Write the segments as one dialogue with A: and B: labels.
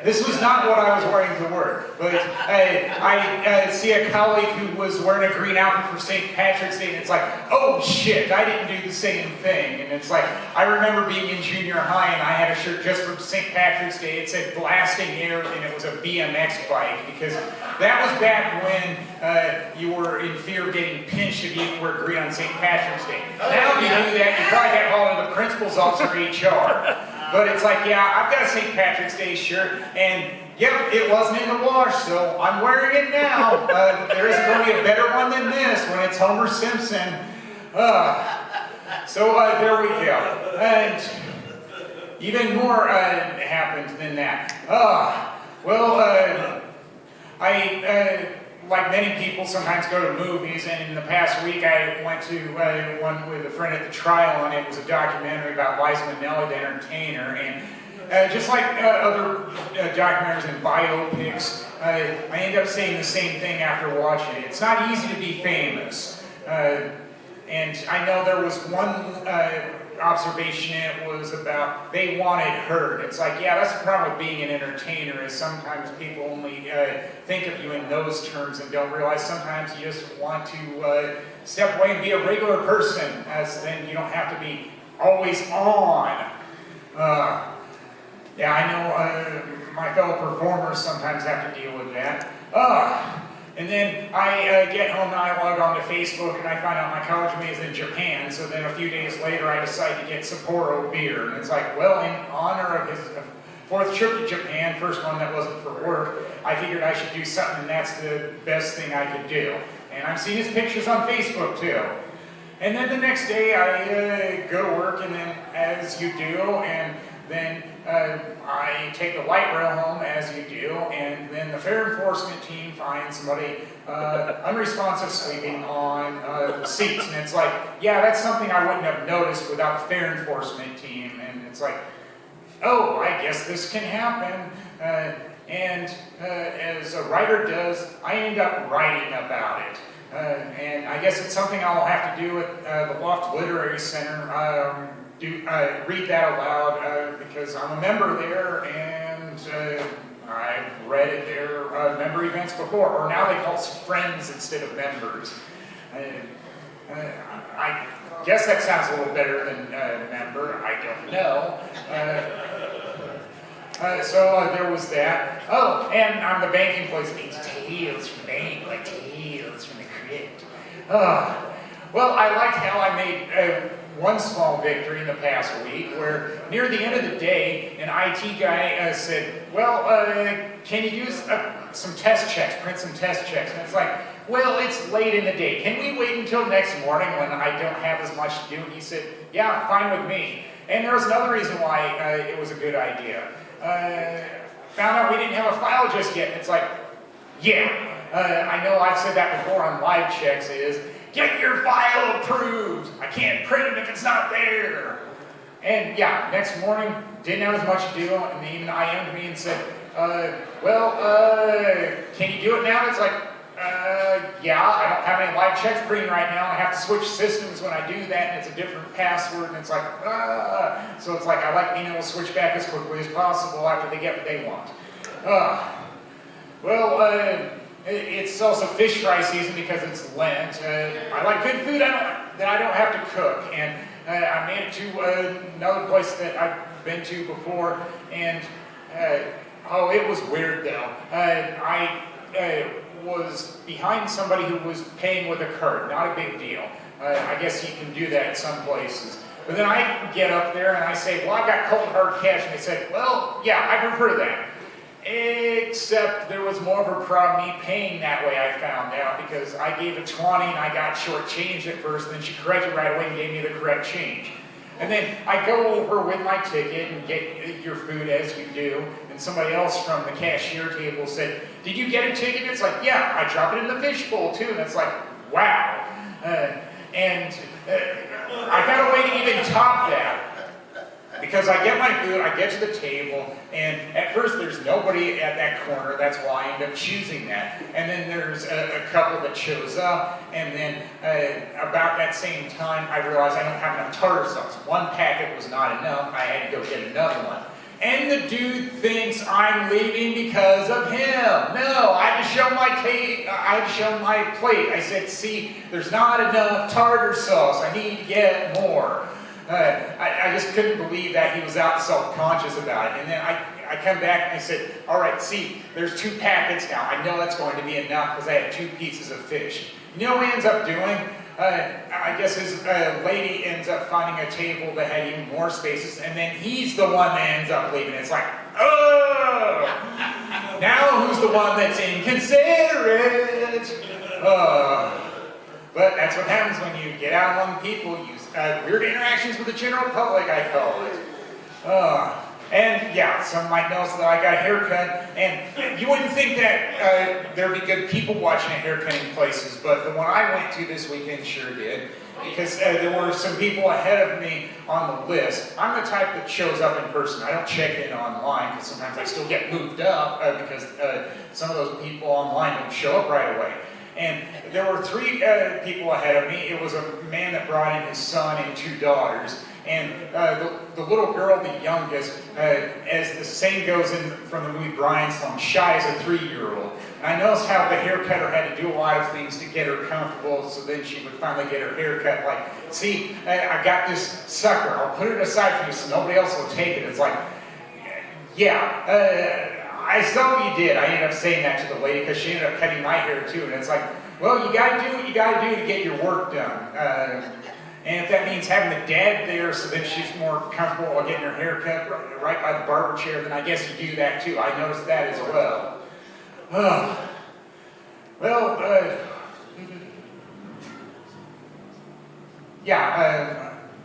A: This was not what I was wearing to work, but I see a colleague who was wearing a green outfit for St. Patrick's Day, and it's like, oh shit, I didn't do the same thing. And it's like, I remember being in junior high, and I had a shirt just for St. Patrick's Day. It said blasting air, and it was a BMX bike, because that was back when you were in fear of getting pinched if you didn't wear green on St. Patrick's Day. Now if you do that, you probably get hauled to the principal's office or HR. But it's like, yeah, I've got a St. Patrick's Day shirt, and yep, it wasn't in the wash, so I'm wearing it now. There isn't going to be a better one than this when it's Homer Simpson. So there we go. And even more happened than that. I like many people, sometimes go to movies, and in the past week I went to one with a friend at the trial, and it was a documentary about Liza Minnelli, the entertainer, and just like other documentaries and biopics, I end up saying the same thing after watching it. It's not easy to be famous, and I know there was one observation, it was about they wanted heard. It's like, yeah, that's the problem with being an entertainer, is sometimes people only think of you in those terms and don't realize sometimes you just want to step away and be a regular person, as then you don't have to be always on. Yeah, I know my fellow performers sometimes have to deal with that. And then I get home and I log on to Facebook and I find out my college mate is in Japan, so then a few days later I decide to get Sapporo beer. And it's like, well, in honor of his fourth trip to Japan, first one that wasn't for work, I figured I should do something, and that's the best thing I could do. And I've seen his pictures on Facebook too. And then the next day I go to work, and then as you do, and then I take the light rail home, as you do, and then the fair enforcement team finds somebody unresponsive sleeping on the seats. And it's like, yeah, that's something I wouldn't have noticed without the fair enforcement team. And it's like, oh, I guess this can happen. And as a writer does, I end up writing about it. And I guess it's something I'll have to do with the Loft Literary Center. Read that aloud because I'm a member there, and I've read at their member events before, or now they call us friends instead of members. I guess that sounds a little better than member, I don't know. So there was that. Oh, and on the banking place, it means tales from the bank, like tales from the crypt. Well, I liked how I made one small victory in the past week, where near the end of the day, an IT guy said, well, can you do some test checks, print some test checks? And it's like, well, it's late in the day. Can we wait until next morning when I don't have as much to do? And he said, yeah, fine with me. And there was another reason why it was a good idea. Found out we didn't have a file just yet. And it's like, yeah, I know I've said that before on live checks, is, get your file approved. I can't print it if it's not there. And yeah, next morning, didn't have as much to do, and they even IM'd me and said, can you do it now? It's like, yeah, I don't have any live checks printing right now. I have to switch systems when I do that, and it's a different password, and it's like, So it's like, I like being able to switch back as quickly as possible after they get what they want. It's also fish fry season because it's Lent. I like good food that I don't have to cook. And I made it to another place that I've been to before. And, it was weird though. I was behind somebody who was paying with a card. Not a big deal. I guess you can do that in some places. But then I get up there and I say, well, I've got cold hard cash. And they said, well, yeah, I prefer that. Except there was more of a problem me paying that way, I found out, because I gave a 20 and I got shortchanged at first, and then she corrected right away and gave me the correct change. And then I go over with my ticket and get your food as you do, and somebody else from the cashier table said, did you get a ticket? It's like, yeah, I dropped it in the fishbowl too, and it's like, wow. I got a way to even top that. Because I get my food, I get to the table, and at first there's nobody at that corner, that's why I end up choosing that. And then there's a couple that shows up, and then about that same time I realized I don't have enough tartar sauce. One packet was not enough, I had to go get another one. And the dude thinks I'm leaving because of him. No, I had to show my plate. I said, see, there's not enough tartar sauce. I need to get more. I just couldn't believe that he was out self-conscious about it. And then I come back and I said, all right, see, there's 2 packets now. I know that's going to be enough because I had 2 pieces of fish. You know what he ends up doing? I guess his lady ends up finding a table that had even more spaces, and then he's the one that ends up leaving. It's like, oh! Now who's the one that's inconsiderate? But that's what happens when you get out among people, use weird interactions with the general public, I call it. And yeah, some might notice that I got a haircut, and you wouldn't think that there'd be good people watching at haircutting places, but the one I went to this weekend sure did, because there were some people ahead of me on the list. I'm the type that shows up in person. I don't check in online, because sometimes I still get moved up, because some of those people online don't show up right away. And there were 3 people ahead of me. It was a man that brought in his son and 2 daughters. And the little girl, the youngest, as the saying goes in from the movie Brian Slum, shy as a 3-year-old. And I noticed how the hair cutter had to do a lot of things to get her comfortable, so then she would finally get her hair cut. Like, see, I got this sucker. I'll put it aside for you so nobody else will take it. It's like, yeah, I saw what you did. I ended up saying that to the lady because she ended up cutting my hair too. And it's like, well, you got to do what you got to do to get your work done. And if that means having the dad there so that she's more comfortable while getting her hair cut right by the barber chair, then I guess you do that too. I noticed that as well.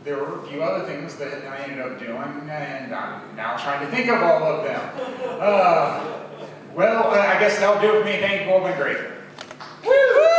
A: There were a few other things that I ended up doing, and I'm now trying to think of all of them. I guess that'll do it for me. Thank you all, been great. Woo!